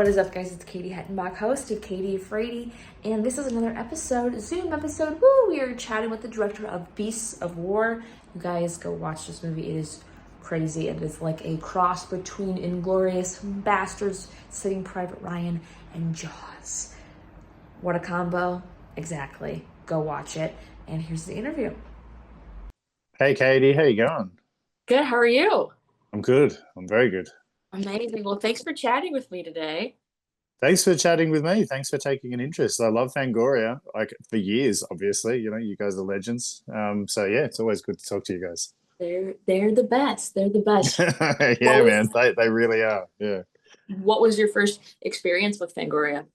What is up, guys? It's Katie Hettenbach, host of Katie Afraidy, and this is another episode, Zoom episode. Woo! We are chatting with the director of Beasts of War. You guys go watch this movie. It is crazy. It is like a cross between Inglourious Bastards, Saving Private Ryan, and Jaws. What a combo. Exactly. Go watch it. And here's the interview. Hey Katie, how you going? Good. How are you? I'm good. I'm very good. Amazing. Well, thanks for chatting with me today. Thanks for chatting with me. Thanks for taking an interest. I love Fangoria, like for years, obviously. You know, you guys are legends. So yeah, it's always good to talk to you guys. They're the best. They're the best. What Yeah, was man. They really are. Yeah. what was your first experience with Fangoria?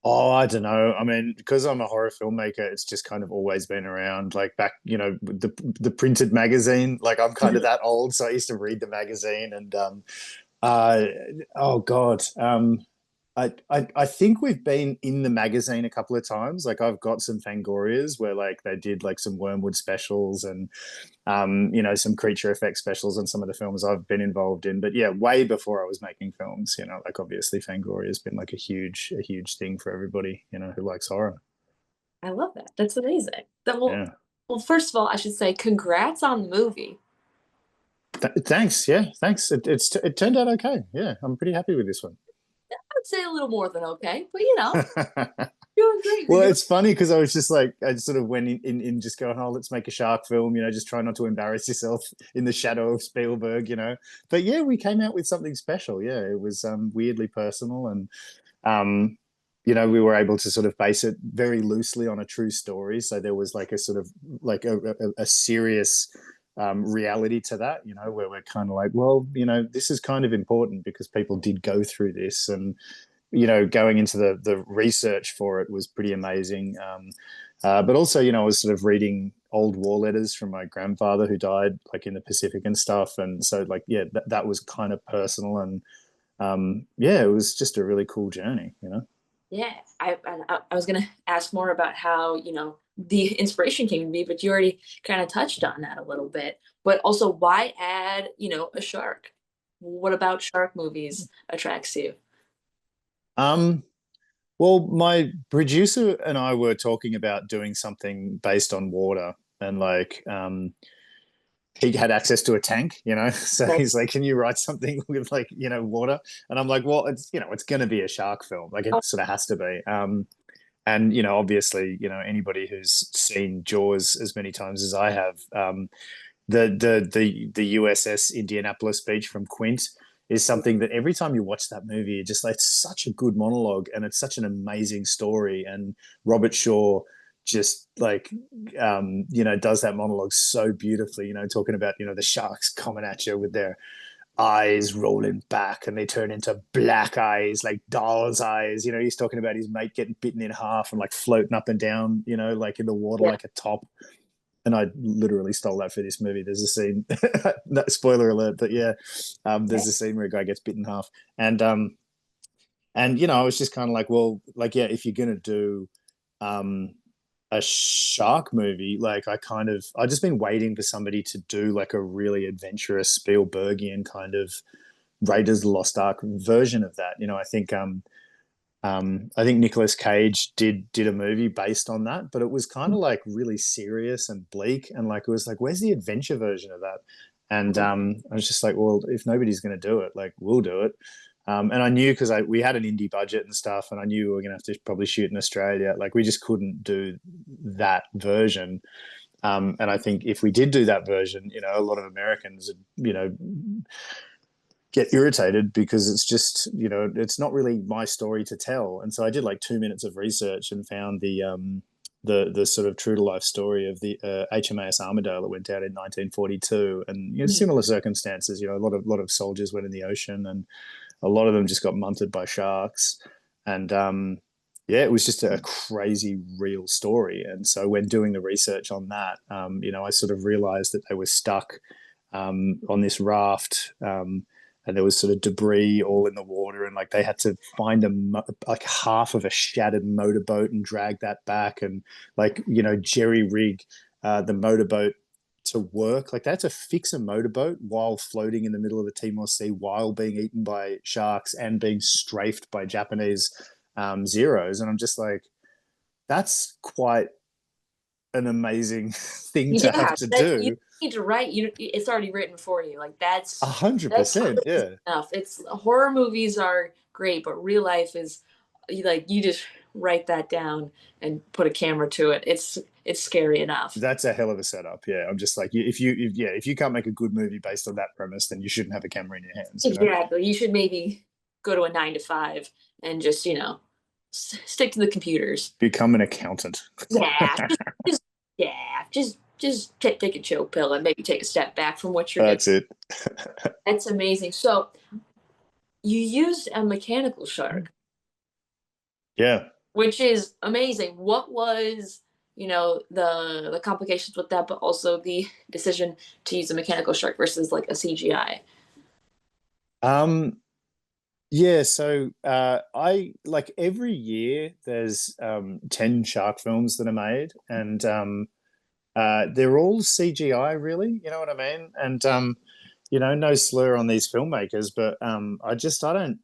Oh, I don't know. I mean, because I'm a horror filmmaker, it's just kind of always been around. Like back, with the printed magazine. Like I'm kind of that old, so I used to read the magazine and uh oh God. I think we've been in the magazine a couple of times. Like I've got some Fangorias where like they did like some Wyrmwood specials and some creature effect specials on some of the films I've been involved in. But yeah, way before I was making films, like obviously Fangoria has been like a huge thing for everybody, who likes horror. I love that. That's amazing. Yeah. Well, first of all, I should say congrats on the movie. Thanks. Yeah, thanks. It turned out okay. Yeah, I'm pretty happy with this one. I'd say a little more than okay, but doing great. You're Well, doing it's funny because I was just like, I just sort of went in just going, oh, let's make a shark film, just try not to embarrass yourself in the shadow of Spielberg. But yeah, we came out with something special. Yeah, it was weirdly personal and, um, we were able to sort of base it very loosely on a true story. So there was like a sort of like a serious reality to that, where we're kind of like, well, this is kind of important because people did go through this and going into the research for it was pretty amazing. But also, I was sort of reading old war letters from my grandfather who died like in the Pacific and stuff. And so like, yeah, that was kind of personal. And yeah, it was just a really cool journey. Yeah, I was gonna ask more about how, the inspiration came to me, but you already kind of touched on that a little bit. But also why add, a shark? What about shark movies attracts you? Um, well, my producer and I were talking about doing something based on water and like, he had access to a tank. So Right. he's like, "Can you write something with like, water?" And I'm like, "Well, it's going to be a shark film. Like Oh, it sort of has to be." And obviously, anybody who's seen Jaws as many times as I have, the USS Indianapolis Beach from Quint is something that every time you watch that movie, it just like it's such a good monologue and it's such an amazing story. And Robert Shaw just like does that monologue so beautifully, talking about, the sharks coming at you with their eyes rolling back and they turn into black eyes, like doll's eyes. He's talking about his mate getting bitten in half and like floating up and down, like in the water yeah. like a top. And I literally stole that for this movie. There's a scene, no, spoiler alert, but yeah, there's a scene where a guy gets bitten in half, and I was just kind of like, well, like yeah, if you're gonna do um, a shark movie, like I just been waiting for somebody to do like a really adventurous Spielbergian kind of Raiders of the Lost Ark version of that. I think Nicolas Cage did a movie based on that, but it was kind of like really serious and bleak, and like it was like, where's the adventure version of that? And I was just like, well, if nobody's going to do it, like we'll do it. And I knew because we had an indie budget and stuff, and I knew we were going to have to probably shoot in Australia. Like we just couldn't do that version. And I think if we did do that version, a lot of Americans, get irritated because it's just it's not really my story to tell. And so I did like 2 minutes of research and found the sort of true to life story of the HMAS Armidale that went out in 1942, and similar circumstances. A lot of soldiers went in the ocean, and a lot of them just got munted by sharks, and yeah, it was just a crazy real story. And so when doing the research on that, I sort of realized that they were stuck on this raft. And there was sort of debris all in the water, and like they had to find like half of a shattered motorboat and drag that back, and like jerry rig the motorboat to work. Like they had to fix a motorboat while floating in the middle of the Timor Sea, while being eaten by sharks and being strafed by Japanese Zeros. And I'm just like, that's quite an amazing thing to have Yeah, to that you do. need to write. It's already written for you. Like A hundred that's percent, yeah. enough. It's horror movies are great, but real life is like you just write that down and put a camera to it. It's scary enough. That's a hell of a setup. Yeah, I'm just like, if you can't make a good movie based on that premise, then you shouldn't have a camera in your hands. You know, Exactly. You should maybe go to a 9 to 5 and just stick to the computers. become an accountant. Yeah, just yeah, just take a chill pill and maybe take a step back from what you're doing. That's it. That's amazing. So you used a mechanical shark, Yeah. which is amazing. What was, the complications with that, but also the decision to use a mechanical shark versus like a CGI? Um, yeah, so I like every year there's 10 shark films that are made, and they're all CGI, really, you know what I mean? And no slur on these filmmakers, but I don't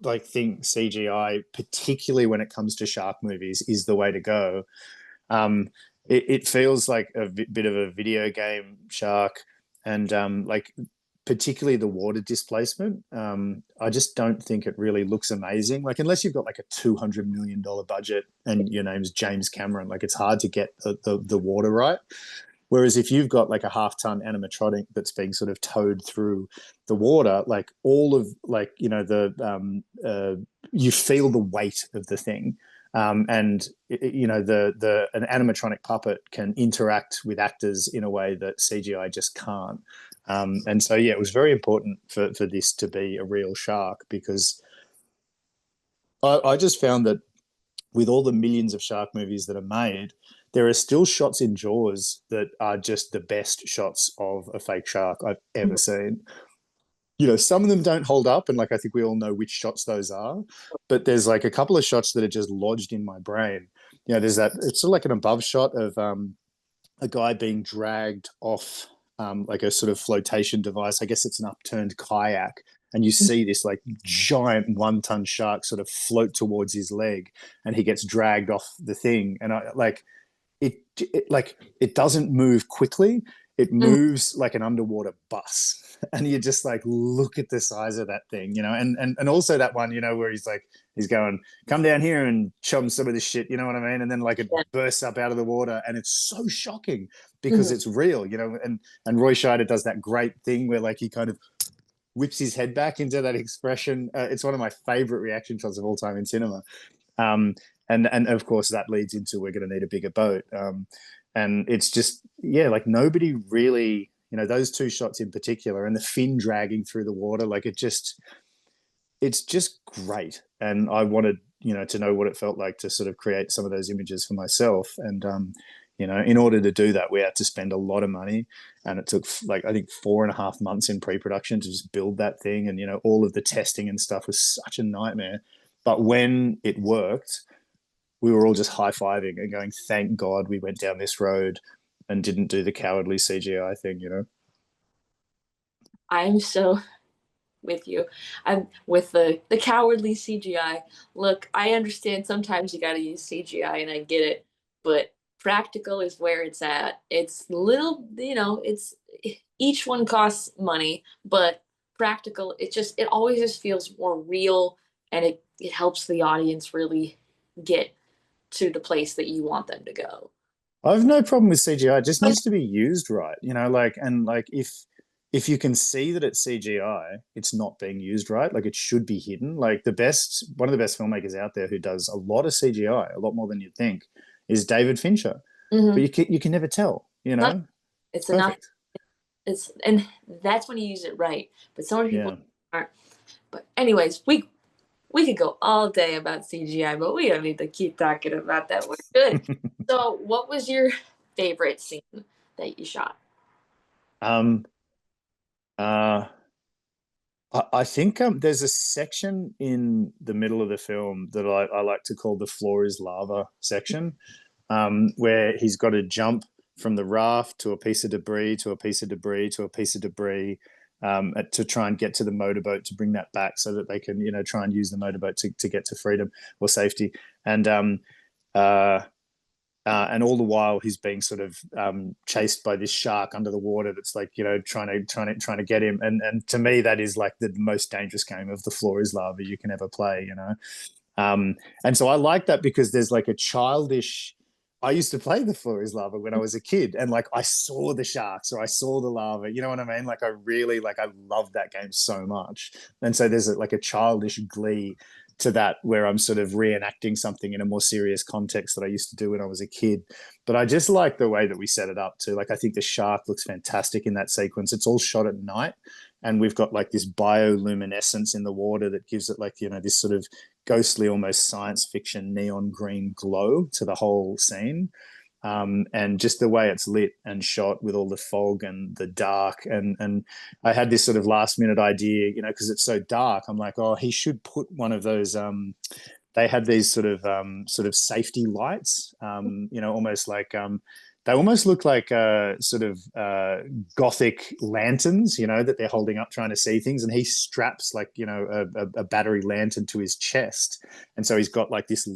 like think CGI, particularly when it comes to shark movies, is the way to go. It feels like a bit of a video game shark, and like particularly the water displacement. I just don't think it really looks amazing. Like unless you've got like a $200 million budget and your name's James Cameron, like it's hard to get the water right. Whereas if you've got like a half-ton animatronic that's being sort of towed through the water, like all of like you feel the weight of the thing, and the an animatronic puppet can interact with actors in a way that CGI just can't. And so yeah, it was very important for this to be a real shark, because I just found that with all the millions of shark movies that are made, there are still shots in Jaws that are just the best shots of a fake shark I've ever seen. Some of them don't hold up, and like I think we all know which shots those are, but there's like a couple of shots that are just lodged in my brain. There's that, it's sort of like an above shot of a guy being dragged off like a sort of flotation device. I guess it's an upturned kayak, and you see this like giant 1-ton shark sort of float towards his leg, and he gets dragged off the thing, and I like it doesn't move quickly. It moves like an underwater bus, and you just like look at the size of that thing, and also that one, where he's going, come down here and chum some of this shit, you know what I mean? And then like it bursts up out of the water, and it's so shocking because it's real, and Roy Scheider does that great thing where like he kind of whips his head back into that expression. It's one of my favorite reaction shots of all time in cinema. And of course that leads into, we're going to need a bigger boat. And it's just, yeah, like nobody really, those two shots in particular, and the fin dragging through the water, like it's just great. And I wanted, to know what it felt like to sort of create some of those images for myself. And, in order to do that, we had to spend a lot of money, and it took like, I think 4.5 months in pre-production to just build that thing. And, all of the testing and stuff was such a nightmare. But when it worked, we were all just high-fiving and going, thank God we went down this road and didn't do the cowardly CGI thing. I'm so with you. I'm with the cowardly CGI. Look, I understand sometimes you got to use CGI, and I get it, but practical is where it's at. It's little, it's each one costs money, but practical, it always just feels more real, and it helps the audience really get to the place that you want them to go. I have no problem with CGI. It just needs to be used right, like if you can see that it's CGI, it's not being used right. Like it should be hidden. Like one of the best filmmakers out there who does a lot of CGI, a lot more than you'd think, is David Fincher. But you can never tell, It's enough. Perfect. And that's when you use it right. But so many people Yeah. aren't. But anyways, we could go all day about CGI, but we don't need to keep talking about that. We're good. So, what was your favorite scene that you shot? um uh I think there's a section in the middle of the film that I like to call the floor is lava section, where he's got to jump from the raft to a piece of debris to a piece of debris to a piece of debris, to try and get to the motorboat to bring that back so that they can, try and use the motorboat to get to freedom or safety. Uh, and all the while he's being sort of chased by this shark under the water that's like, trying to get him. And to me, that is like the most dangerous game of the floor is lava you can ever play, and so I like that because there's like a childish. I used to play the floor is lava when I was a kid, and like I saw the sharks or I saw the lava. You know what I mean? Like I love that game so much, and so there's like a childish glee to that where I'm sort of reenacting something in a more serious context that I used to do when I was a kid. But I just like the way that we set it up too. Like I think the shark looks fantastic in that sequence. It's all shot at night, and we've got like this bioluminescence in the water that gives it like, this sort of ghostly, almost science fiction neon green glow to the whole scene. And just the way it's lit and shot with all the fog and the dark. And I had this sort of last minute idea, because it's so dark. I'm like, oh, he should put one of those. They had these sort of safety lights, almost like they almost look like sort of gothic lanterns, that they're holding up trying to see things. And he straps like, a battery lantern to his chest. And so he's got like this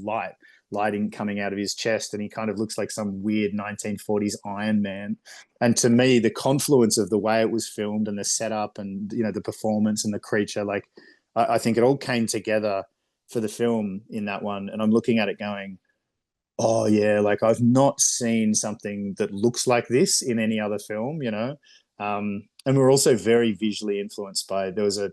lighting coming out of his chest, and he kind of looks like some weird 1940s Iron Man. And to me, the confluence of the way it was filmed and the setup and, the performance and the creature, like I think it all came together for the film in that one. And I'm looking at it going, oh yeah, like I've not seen something that looks like this in any other film, and we're also very visually influenced by, there was a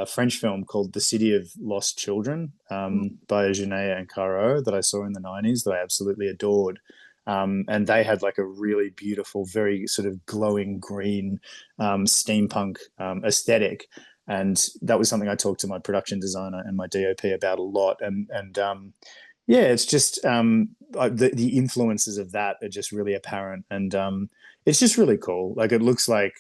French film called The City of Lost Children, by Genet and Caro that I saw in the 90s that I absolutely adored. And they had like a really beautiful, very sort of glowing green steampunk aesthetic. And that was something I talked to my production designer and my DOP about a lot. And yeah, it's just the influences of that are just really apparent. And it's just really cool. Like it looks like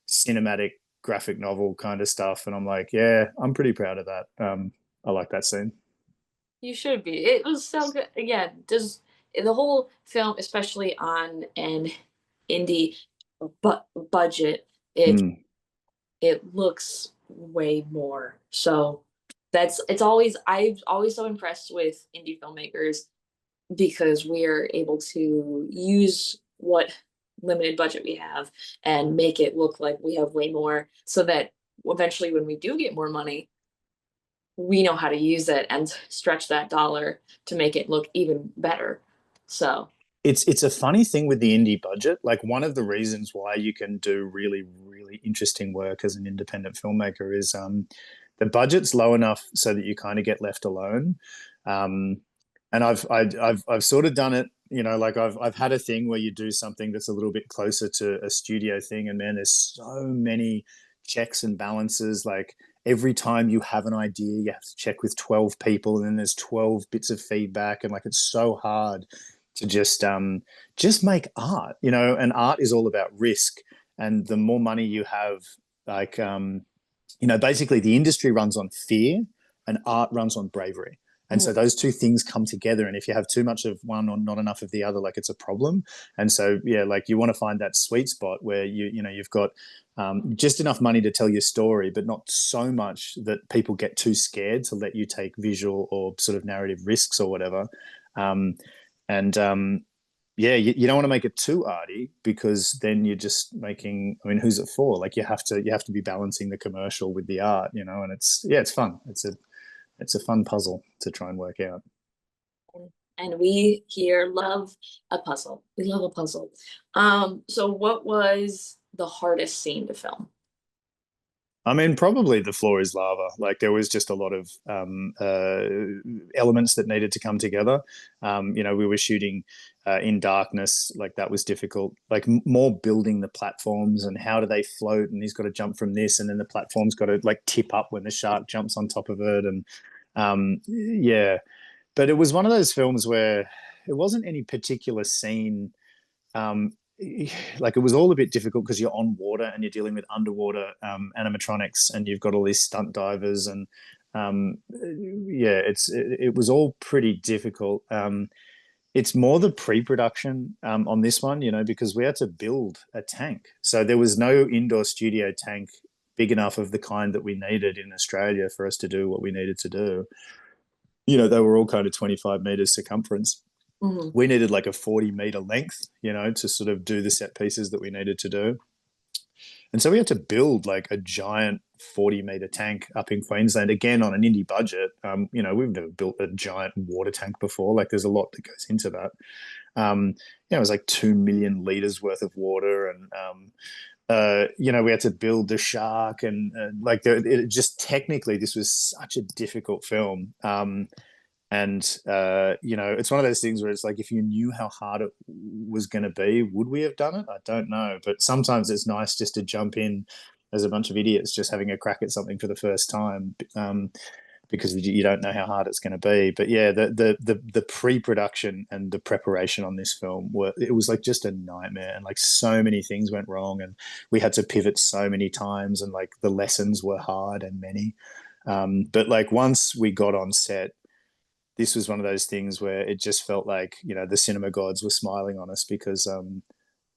cinematic graphic novel kind of stuff. And I'm like, yeah, I'm pretty proud of that. I like that scene. You should be. It was so good. Again, does the whole film, especially on an indie budget, it Mm. it looks way more. So it's always I've always so impressed with indie filmmakers because we're able to use what limited budget we have and make it look like we have way more so that eventually when we do get more money, we know how to use it and stretch that dollar to make it look even better. So It's a funny thing with the indie budget. Like one of the reasons why you can do really, really interesting work as an independent filmmaker is the budget's low enough so that you kind of get left alone. Um, and I've sort of done it, like I've had a thing where you do something that's a little bit closer to a studio thing, and man, there's so many checks and balances. Like every time you have an idea, you have to check with 12 people, and then there's 12 bits of feedback, and like it's so hard to just make art, and art is all about risk. And the more money you have, like basically the industry runs on fear and art runs on bravery. And so those two things come together. And if you have too much of one or not enough of the other, like it's a problem. And so, yeah, like you want to find that sweet spot where you've got just enough money to tell your story, but not so much that people get too scared to let you take visual or sort of narrative risks or whatever. And yeah, you don't want to make it too arty because then you're just making. I mean, who's it for? Like you have to be balancing the commercial with the art, and it's fun. It's a fun puzzle to try and work out. and we here love a puzzle. We love a puzzle. So what was the hardest scene to film? I mean, probably the floor is lava. Like there was just a lot of elements that needed to come together. We were shooting in darkness, like that was difficult. Like more building the platforms and how do they float, and he's got to jump from this, and then the platform's got to like tip up when the shark jumps on top of it, and yeah. But it was one of those films where it wasn't any particular scene. Um, like it was all a bit difficult because you're on water and you're dealing with underwater animatronics, and you've got all these stunt divers, and yeah, it was all pretty difficult. It's more the pre-production on this one, because we had to build a tank. So there was no indoor studio tank big enough of the kind that we needed in Australia for us to do what we needed to do. They were all kind of 25 meters circumference. Mhm. We needed like a 40-meter length, to sort of do the set pieces that we needed to do. And so we had to build like a giant 40-meter tank up in Queensland, again on an indie budget. We've never built a giant water tank before. Like there's a lot that goes into that. It was like 2 million liters worth of water. And, we had to build the shark and just technically, this was such a difficult film. It's one of those things where it's like, if you knew how hard it was going to be, would we have done it? I don't know. But sometimes it's nice just to jump in as a bunch of idiots just having a crack at something for the first time, because you don't know how hard it's going to be. But yeah, the pre-production and the preparation on this film it was like just a nightmare, and like so many things went wrong, and we had to pivot so many times, and like the lessons were hard and many. But like once we got on set, this was one of those things where it just felt like, the cinema gods were smiling on us, because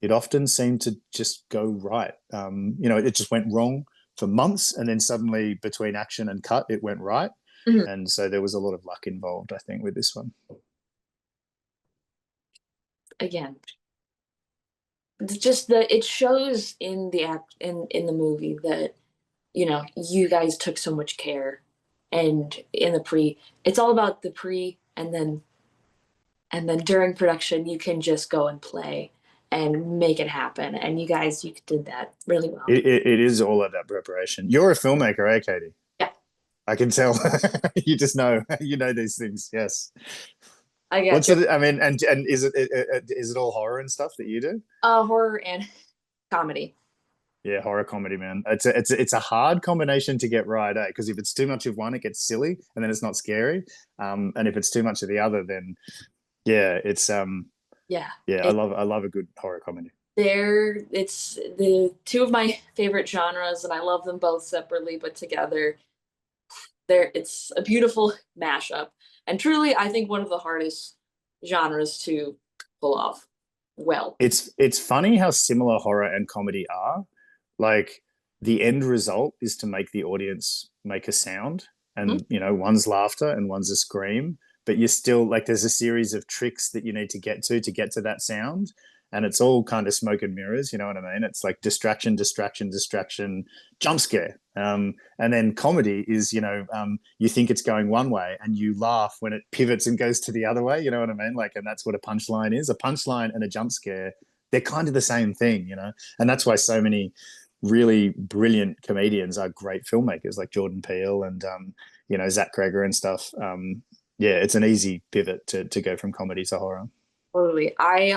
it often seemed to just go right. It just went wrong for months, and then suddenly between action and cut, it went right. Mhm. And so there was a lot of luck involved, I think, with this one. Again, it's just that it shows in the act in the movie that you guys took so much care, and in the pre, it's all about the pre, and then during production you can just go and play and make it happen, and you did that really well. It is all of that preparation. You're a filmmaker, eh, Katie? Yeah, I can tell. You just know, these things. Yes. I got What's you. it? I mean, and is it all horror and stuff that you do? Horror and comedy. Yeah, horror comedy, man. It's a hard combination to get right, eh? Because if it's too much of one, it gets silly, and then it's not scary. And if it's too much of the other, then yeah, Yeah, yeah. I love a good horror comedy. it's the two of my favorite genres, and I love them both separately, but together it's a beautiful mashup, and truly I think one of the hardest genres to pull off well. It's funny how similar horror and comedy are. Like the end result is to make the audience make a sound, Mhm. and one's laughter and one's a scream, but you're still like, there's a series of tricks that you need to get to that sound, and it's all kind of smoke and mirrors. You know what I mean? It's like distraction, distraction, distraction, jump scare. And then comedy is, you think it's going one way and you laugh when it pivots and goes to the other way. You know what I mean? Like, and that's what a punchline is. A punchline and a jump scare, they're kind of the same thing, and that's why so many really brilliant comedians are great filmmakers, like Jordan Peele and Zach Kreger and stuff. Yeah, it's an easy pivot to go from comedy to horror. Totally. I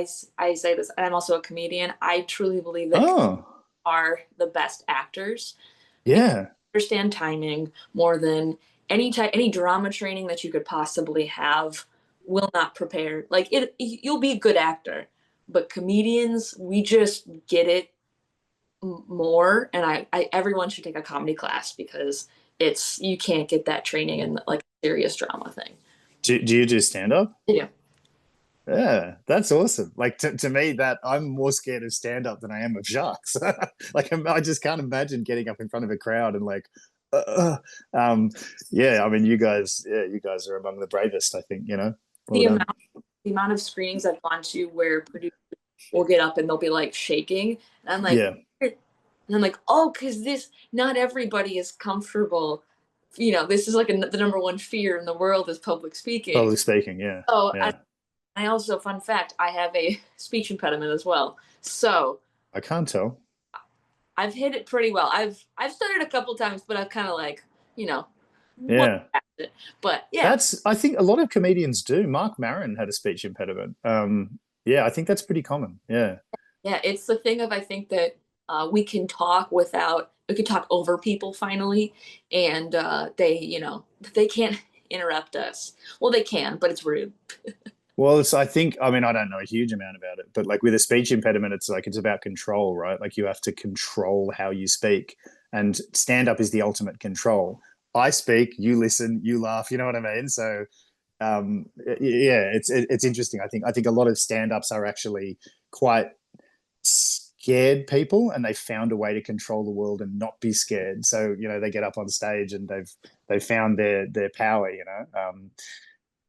say this, and I'm also a comedian. I truly believe that Oh, are the best actors because yeah. they understand timing more than any drama training that you could possibly have will not prepare. Like you'll be a good actor, but comedians, we just get it more. And I everyone should take a comedy class because it's you can't get that training in like a serious drama thing. Do you do stand up? Yeah. Yeah, that's awesome. Like to me, that I'm more scared of stand up than I am of sharks. Like I just can't imagine getting up in front of a crowd and like, uh, um, yeah. I mean, you guys are among the bravest. I think. Well The done. amount the amount of screenings I've gone to where producers will get up and they'll be like shaking, and I'm like, Yeah, oh, because this not everybody is comfortable. This is like the number one fear in the world is public speaking. public speaking. Yeah, So yeah. I also, fun fact, I have a speech impediment as well. So I can't tell. I've hit it pretty well. I've started a couple times, but I've kind of like you know, what Yeah. it. But yeah, I think a lot of comedians do. Mark Maron had a speech impediment. Yeah, I think that's pretty common. Yeah. yeah, it's the thing of I think that we can talk over people finally, and they can't interrupt us. Well, they can, but it's rude. Well, I mean, I don't know a huge amount about it, but like with a speech impediment, it's about control, right? Like you have to control how you speak, and stand up is the ultimate control. I speak, you listen, you laugh, you know what I mean? So yeah, it's interesting. I think a lot of stand-ups are actually quite scared people, and they found a way to control the world and not be scared. So they get up on stage and they've found their power.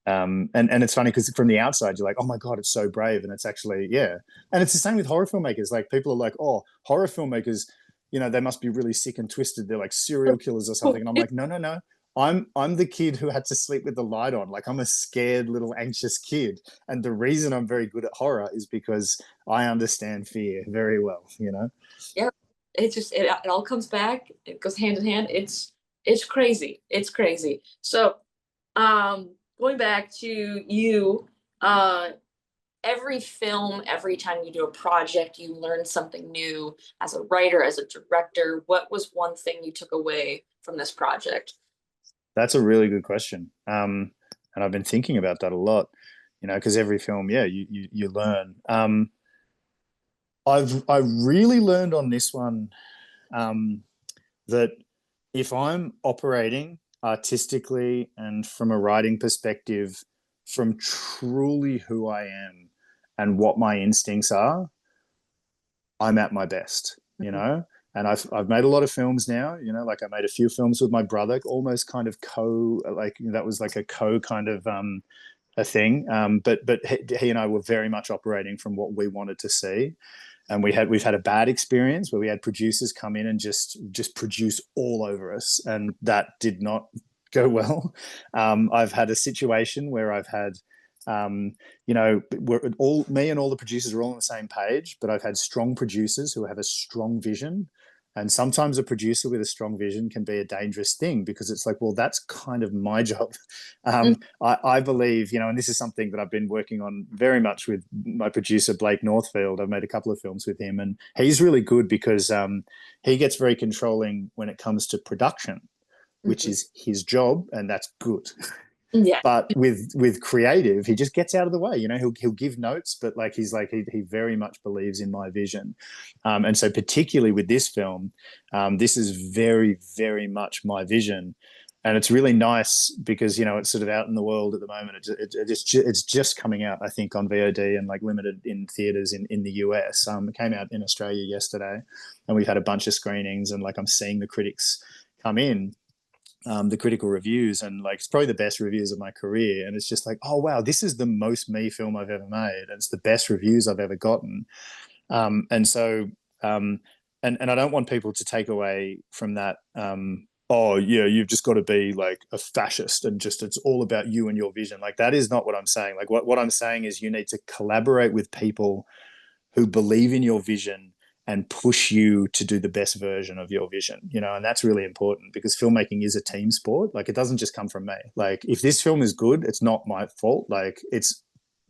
And it's funny because from the outside you're like, oh my god, it's so brave, and it's actually, yeah. And it's the same with horror filmmakers. Like, people are like, oh, horror filmmakers, they must be really sick and twisted. They're like serial killers or something. And I'm like, no, no, no. I'm the kid who had to sleep with the light on. Like, I'm a scared little anxious kid, and the reason I'm very good at horror is because I understand fear very well. Yeah, it all comes back. It goes hand in hand. It's crazy. It's crazy. So, going back to you, uh, every film, every time you do a project, you learn something new as a writer, as a director. What was one thing you took away from this project? That's a really good question. And I've been thinking about that a lot, because every film, yeah, you learn. I really learned on this one, that if I'm operating artistically and from a writing perspective, from truly who I am and what my instincts are, I'm at my best. And I've made a lot of films now, like I made a few films with my brother, almost kind of like that was like a kind of a thing. But he and I were very much operating from what we wanted to see. And we've had a bad experience where we had producers come in and just produce all over us, and that did not go well. I've had a situation where I've had, we're all me and all the producers are all on the same page, but I've had strong producers who have a strong vision. And sometimes a producer with a strong vision can be a dangerous thing, because it's like, well, that's kind of my job. I believe, and this is something that I've been working on very much with my producer, Blake Northfield. I've made a couple of films with him, and he's really good because he gets very controlling when it comes to production, which is his job, and that's good. Yeah. But with creative, he just gets out of the way. He'll give notes, but like he very much believes in my vision. And so particularly with this film, this is very, very much my vision. And it's really nice because it's sort of out in the world at the moment. It's just coming out, I think, on VOD and like limited in theaters in the US. It came out in Australia yesterday, and we've had a bunch of screenings, and like I'm seeing the critics come in, the critical reviews, and like it's probably the best reviews of my career. And it's just like, oh wow, this is the most me film I've ever made, and it's the best reviews I've ever gotten. And so and I don't want people to take away from that, oh yeah, you've just got to be like a fascist and just it's all about you and your vision. Like, that is not what I'm saying. Like, what I'm saying is you need to collaborate with people who believe in your vision and push you to do the best version of your vision, and that's really important, because filmmaking is a team sport. Like, it doesn't just come from me. Like, if this film is good, it's not my fault. Like, it's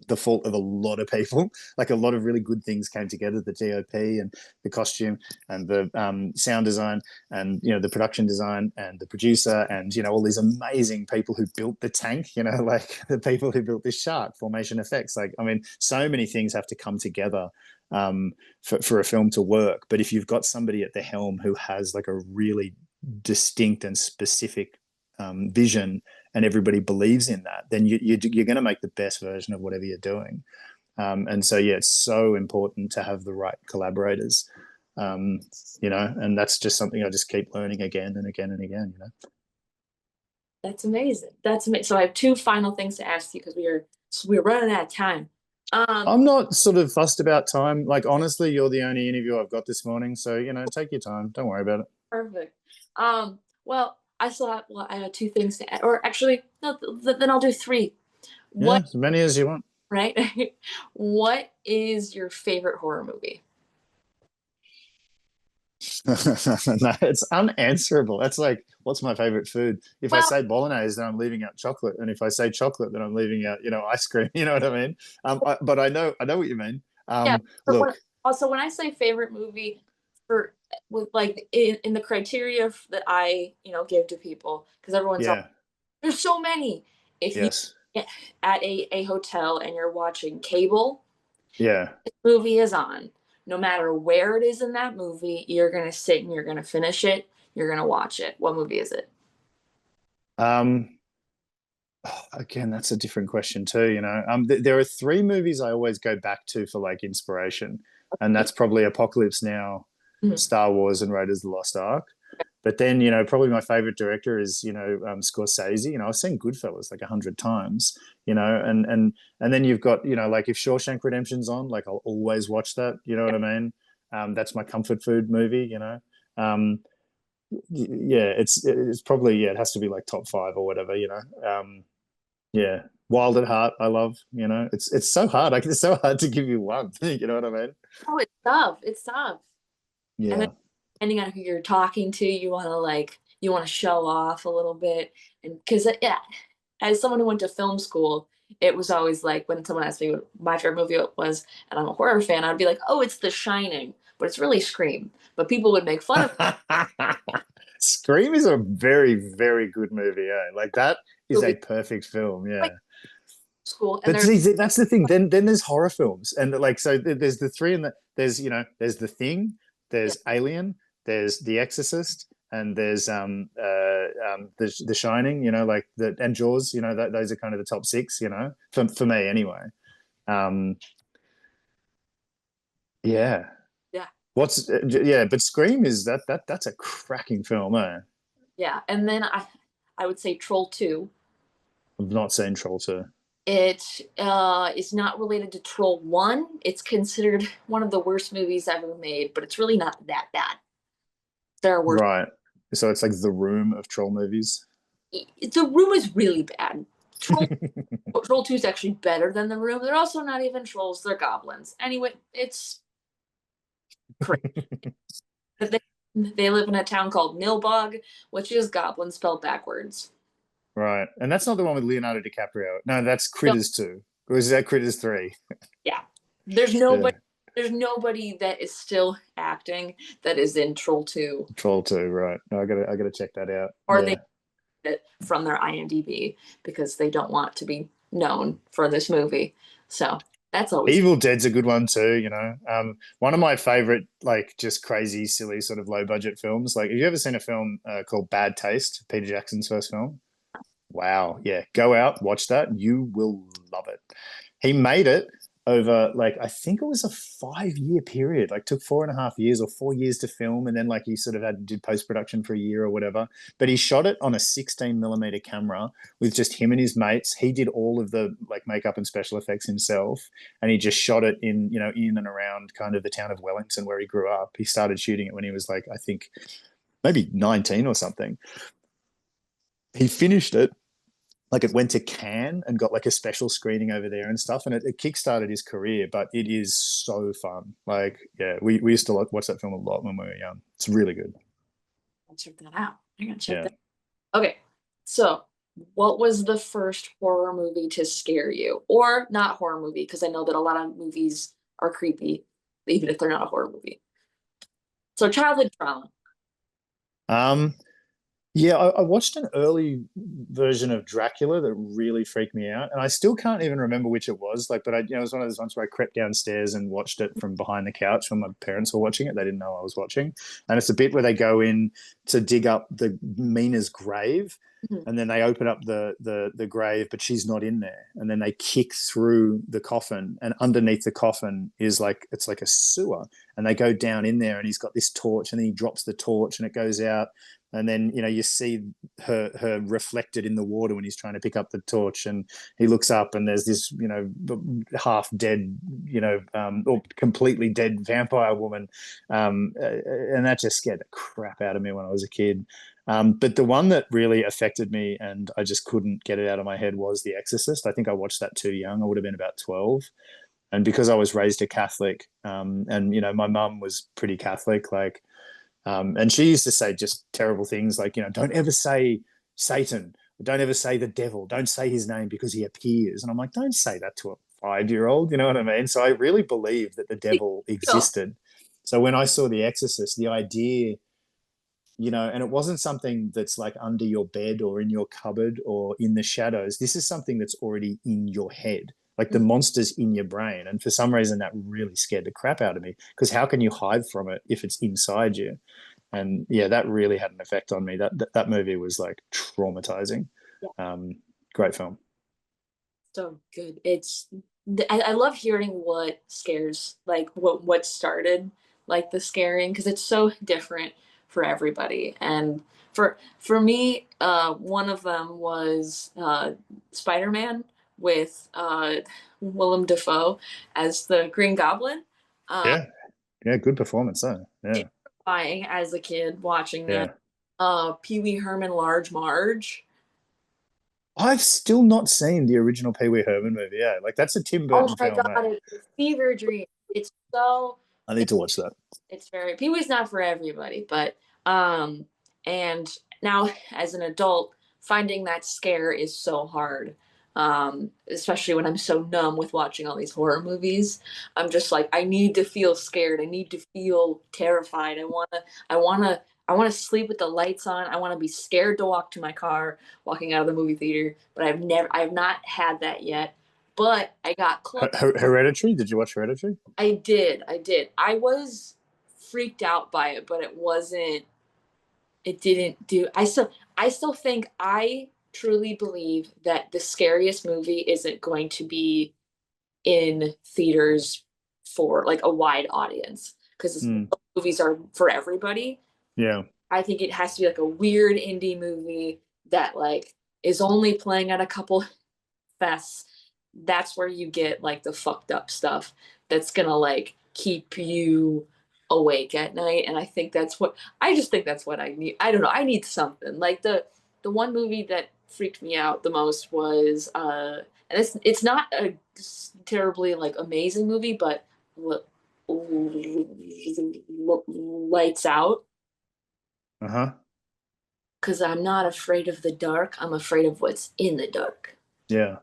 the fault of a lot of people. Like, a lot of really good things came together: the DOP and the costume and the sound design, and the production design and the producer, and all these amazing people who built the tank. Like the people who built this shark, formation effects. Like, I mean, so many things have to come together for a film to work. But if you've got somebody at the helm who has like a really distinct and specific vision, and everybody believes in that, then you're going to make the best version of whatever you're doing. And so, yeah, it's so important to have the right collaborators, and that's just something I just keep learning again and again and again. That's amazing. That's amazing. So I have two final things to ask you because we're running out of time. I'm not sort of fussed about time. Like, honestly, you're the only interview I've got this morning, so take your time. Don't worry about it. Perfect. Well, I have two things to add, or actually, no, then I'll do three. Yeah, What, as many as you want. right? What is your favorite horror movie? No, it's unanswerable. That's like, what's my favorite food? If I Well, say bolognese, then I'm leaving out chocolate, and if I say chocolate, then I'm leaving out, ice cream. You know what I mean? But I know what you mean. yeah. Look, Also, when I say favorite movie, for with like in the criteria that I give to people, because everyone's all yeah, there's so many. If you yes, at a hotel and you're watching cable, yeah. this movie is on. No matter where it is in that movie, you're gonna sit and you're gonna finish it. You're gonna watch it. What movie is it? Um, Again, that's a different question too. There are three movies I always go back to for like inspiration, and that's probably Apocalypse Now, Mhm. Star Wars, and Raiders of the Lost Ark. But then, probably my favorite director is, Scorsese. I've seen Goodfellas like 100 times. And then you've got, like if Shawshank Redemption's on, like I'll always watch that. You know what I mean? That's my comfort food movie. Yeah, it's probably, yeah, it has to be like top five or whatever. Yeah, Wild at Heart, I love. It's so hard. Like it's so hard to give you one. You know what I mean? Oh, it's tough. It's tough. And then Yeah. depending on who you're talking to, you want to show off a little bit. And because yeah, as someone who went to film school, it was always like when someone asked me what my favorite movie was, and I'm a horror fan, I'd be like, oh, it's The Shining, but it's really Scream. But people would make fun of Scream is a very, very good movie. Yeah, like that is a movies perfect film. like Yeah, school, and but they're see, that's the thing. Then there's horror films, and like so, there's the three, and there's The Thing, yeah, there's Alien, there's The Exorcist, and there's the Shining. Like and Jaws. Those are kind of the top six. For me anyway. Um, yeah. yeah, Yeah, but Scream is that's a cracking film, eh? yeah. And then I would say Troll 2. I've not seen Troll 2. It is not related to Troll 1. It's considered one of the worst movies ever made, but it's really not that bad. There are worse. Right. So it's like the Room of troll movies. The Room is really bad. Troll 2 is actually better than The Room. They're also not even trolls, they're goblins. Anyway, it's crazy. They, they live in a town called Nilbog, which is goblin spelled backwards. Right. And that's not the one with Leonardo DiCaprio. No, that's So, Critters 2. Or is that Critters 3? yeah. There's Yeah. nobody there's nobody that is still acting that is in Troll 2, Troll 2, right. No, I gotta check that out. or they Yeah. get it from their IMDb because they don't want to be known for this movie. So that's always Evil Dead's a good one too, One of my favorite, like just crazy, silly, sort of low budget films. Like, have you ever seen a film called Bad Taste, Peter Jackson's first film? Wow. Yeah. Go out, watch that. You will love it. He made it over like I think it was a 5 year period. Like took 4.5 years or 4 years to film, and then like he sort of had to do post production for a year or whatever. But he shot it on a 16 mm camera with just him and his mates. He did all of the like makeup and special effects himself, and he just shot it in and around kind of the town of Wellington where he grew up. He started shooting it when he was like I think maybe 19 or something. He finished it like it went to Cannes and got like a special screening over there and stuff, and it kickstarted his career. But it is so fun. Like, yeah, we used to watch that film a lot when we were young. It's really good. I'll check that out. I'm gonna check Yeah. that. Okay, so what was the first horror movie to scare you, or not horror movie? Because I know that a lot of movies are creepy, even if they're not a horror movie. So childhood trauma. Um, Yeah, I watched an early version of Dracula that really freaked me out, and I still can't even remember which it was. Like, but it was one of those ones where I crept downstairs and watched it from behind the couch when my parents were watching it. They didn't know I was watching, and it's a bit where they go in to dig up the Mina's grave, Mhm. and then they open up the grave, but she's not in there, and then they kick through the coffin, and underneath the coffin is like it's like a sewer, and they go down in there, and he's got this torch, and then he drops the torch, and it goes out, and then you see her reflected in the water when he's trying to pick up the torch, and he looks up and there's this half dead or completely dead vampire woman, and that just scared the crap out of me when I was a kid. But the one that really affected me and I just couldn't get it out of my head was The Exorcist. I think I watched that too young. I would have been about 12, and because I was raised a Catholic, and my mum was pretty Catholic, like and she used to say just terrible things like, don't ever say Satan, don't ever say the devil, don't say his name because he appears. And I'm like, don't say that to a 5-year-old, you know what I mean? So I really believed that the devil Yeah. existed. So when I saw The Exorcist, the idea, and it wasn't something that's like under your bed or in your cupboard or in the shadows. This is something that's already in your head. Like the monster's in your brain. And for some reason, that really scared the crap out of me because how can you hide from it if it's inside you? And yeah, that really had an effect on me. That movie was like traumatizing. Yeah. Great film. So good. I love hearing what scares, like what started like the scaring, because it's so different for everybody. And for me, one of them was Spider-Man with Willem Dafoe as the Green Goblin. Uh, Yeah. Yeah, good performance, though. Yeah. Terrifying as a kid watching that. Yeah. Pee Wee Herman Large Marge. I've still not seen the original Pee Wee Herman movie. Yeah, like that's a Tim Oh Burton my film, God, eh? it's a fever dream. It's so I need to watch that. it's very Pee Wee's not for everybody, but and now as an adult, finding that scare is so hard. Especially when I'm so numb with watching all these horror movies. I'm just like, I need to feel scared. I need to feel terrified. I wanna I wanna sleep with the lights on. I wanna be scared to walk to my car, walking out of the movie theater. But I have not had that yet. But I got close. Hereditary? Did you watch Hereditary? I did. I was freaked out by it, but it didn't do I still think I truly believe that the scariest movie isn't going to be in theaters for like a wide audience, because Mm, movies are for everybody. yeah. I think it has to be like a weird indie movie that like is only playing at a couple fests. That's where you get like the fucked up stuff that's gonna like keep you awake at night. And I just think that's what I need. I don't know. I need something. Like the one movie that freaked me out the most was and it's not a terribly like amazing movie, but Lights Out. Uh-huh. Because I'm not afraid of the dark. I'm afraid of what's in the dark. Yeah.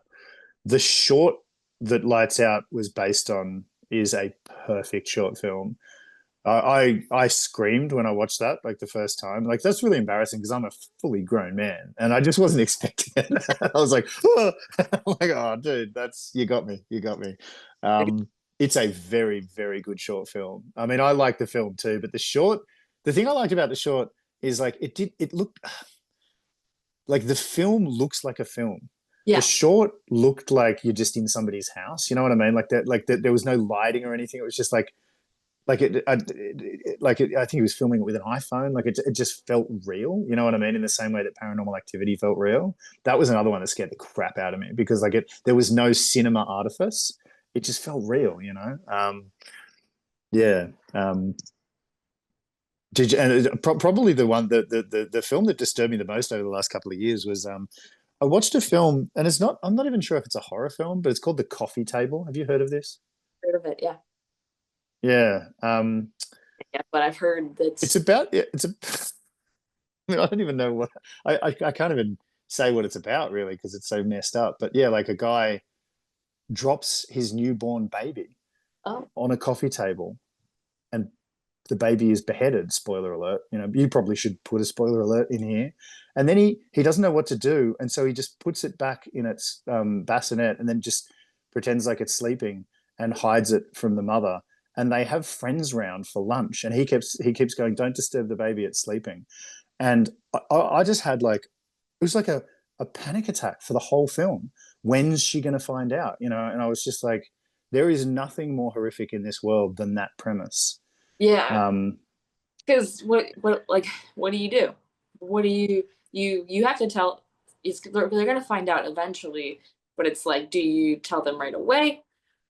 The short that Lights Out was based on is a perfect short film. I screamed when I watched that like the first time. Like that's really embarrassing because I'm a fully grown man and I just wasn't expecting it. I was like, oh, like, oh, dude, that's you got me, you got me. It's a very very good short film. I mean, I like the film too, but the thing I liked about the short is like it looked like the film looks like a film. The Yeah. short looked like you're just in somebody's house. You know what I mean? Like that, there was no lighting or anything. It was just I think he was filming it with an iPhone. Like it just felt real. You know what I mean? In the same way that Paranormal Activity felt real. That was another one that scared the crap out of me because there was no cinema artifice. It just felt real. You know? Yeah. Did you, and probably the one the film that disturbed me the most over the last couple of years was I watched a film and I'm not even sure if it's a horror film, but it's called The Coffee Table. Have you heard of this? Heard of it, yeah. Yeah. Yeah, but I've heard It's that's about it's a I mean, I don't even know what I can't even say what it's about really because it's so messed up. But yeah, like a guy drops his newborn baby oh on a coffee table and the baby is beheaded. Spoiler alert. You know, you probably should put a spoiler alert in here. And then he doesn't know what to do, and so he just puts it back in its bassinet, and then just pretends like it's sleeping and hides it from the mother. And they have friends round for lunch, and he keeps going, "Don't disturb the baby; it's sleeping." And I just had like it was like a panic attack for the whole film. When's she going to find out? You know, and I was just like, there is nothing more horrific in this world than that premise. yeah. Um, Because what do you do? What do you have to tell? They're gonna find out eventually, but it's like, do you tell them right away,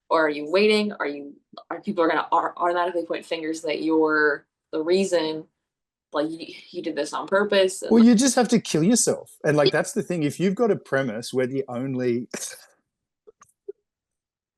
or are you waiting? Are people gonna automatically point fingers that you're the reason? Like you did this on purpose, and well, you just have to kill yourself. And like that's the thing. If you've got a premise where the only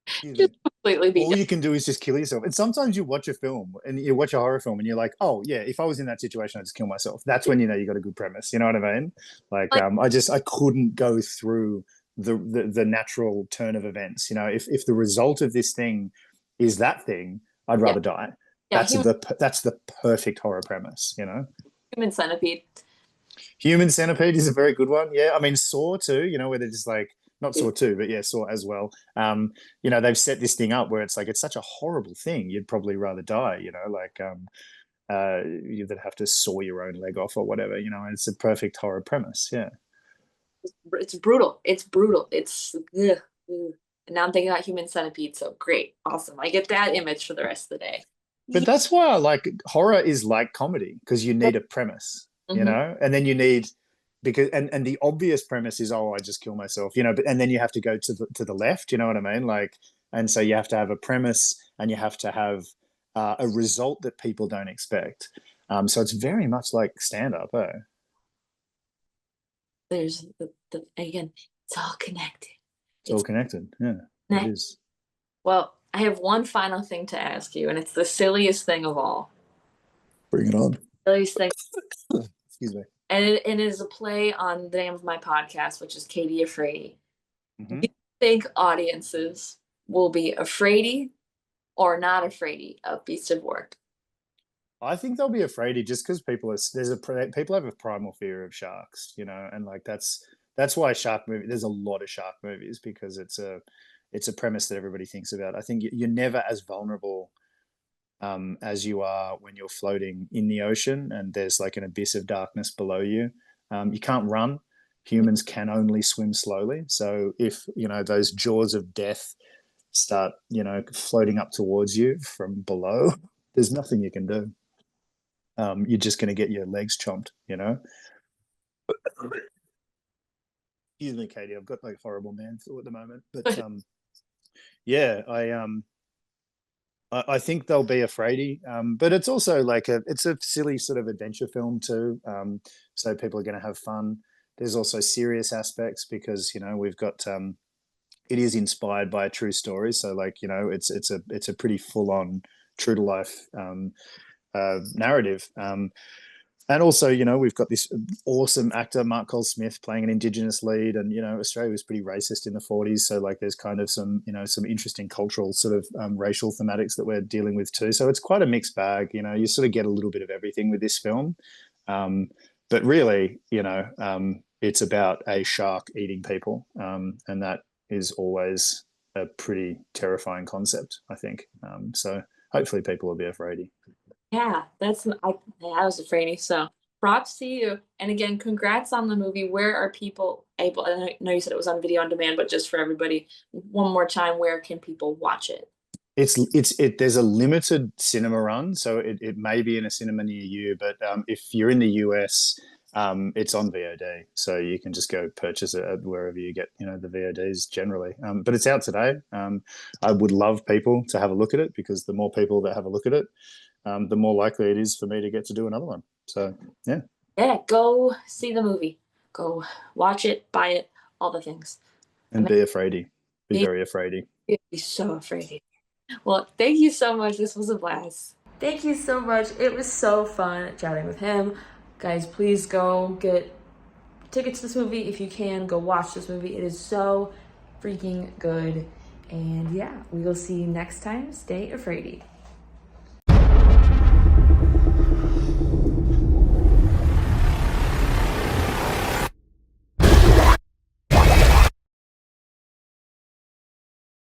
excuse just me, completely be all done. you can do is just kill yourself. And sometimes you watch a film and you watch a horror film and you're like, oh yeah, if I was in that situation, I'd just kill myself. That's when you know you got a good premise. You know what I mean? Like Like I couldn't go through the natural turn of events. You know, if the result of this thing is that thing, I'd yeah, rather die. yeah, That's the perfect horror premise. You know. human centipede. Human Centipede is a very good one. Yeah, I mean Saw too. You know, where they're just like not Saw two, but yeah, Saw as well. You know, they've set this thing up where it's like it's such a horrible thing. You'd probably rather die. You know, like you'd have to saw your own leg off or whatever. You know, and it's a perfect horror premise. Yeah. It's brutal. It's brutal. It's ugh, ugh. And now I'm thinking about Human Centipede. So great, awesome. I get that image for the rest of the day. But that's why I like horror is like comedy, because you need a premise, you know, and then you need, because and the obvious premise is, oh, I just kill myself, you know, but and then you have to go to the left, you know what I mean? Like, and so you have to have a premise and you have to have a result that people don't expect. So it's very much like stand-up, eh? There's the again, it's all connected. It's all connected. Yeah, it is. Well, I have one final thing to ask you, and it's the silliest thing of all. Bring it on. Silliest thing. Excuse me. And it is a play on the name of my podcast, which is Katie Afraidy. Do you think audiences will be afraidy or not afraidy of Beasts of War? I think they'll be afraidy just because people have a primal fear of sharks, you know, and like that's why there's a lot of shark movies, because it's a premise that everybody thinks about. I think you're never as vulnerable as you are when you're floating in the ocean and there's like an abyss of darkness below you. You can't run. Humans can only swim slowly. So if, you know, those jaws of death start, you know, floating up towards you from below, there's nothing you can do. You're just going to get your legs chomped, you know. Excuse me, Katie. I've got like horrible man flu at the moment, but yeah, I think they'll be afraidy, but it's also like it's a silly sort of adventure film too. So people are going to have fun. There's also serious aspects because, you know, we've got it is inspired by a true story. So like, you know, it's a pretty full on true to life narrative. And also, you know, we've got this awesome actor, Mark Cole-Smith, playing an Indigenous lead. And, you know, Australia was pretty racist in the 40s. So, like, there's kind of some, you know, some interesting cultural sort of racial thematics that we're dealing with too. So it's quite a mixed bag. You know, you sort of get a little bit of everything with this film. But really, you know, it's about a shark eating people. And that is always a pretty terrifying concept, I think. So hopefully people will be afraidy. Yeah, I was afraid. So props to you. And again, congrats on the movie. Where are people able, I know you said it was on video on demand, but just for everybody, one more time, where can people watch it? There's a limited cinema run, so it may be in a cinema near you, but if you're in the US, it's on VOD, so you can just go purchase it wherever you get, you know, the VODs generally. But it's out today. I would love people to have a look at it, because the more people that have a look at it, the more likely it is for me to get to do another one. So, yeah. Yeah, go see the movie. Go watch it, buy it, all the things. And be afraidy. Be very afraidy. Be so afraidy. Well, thank you so much. This was a blast. Thank you so much. It was so fun chatting with him. Guys, please go get tickets to this movie if you can. Go watch this movie. It is so freaking good. And yeah, we will see you next time. Stay afraidy.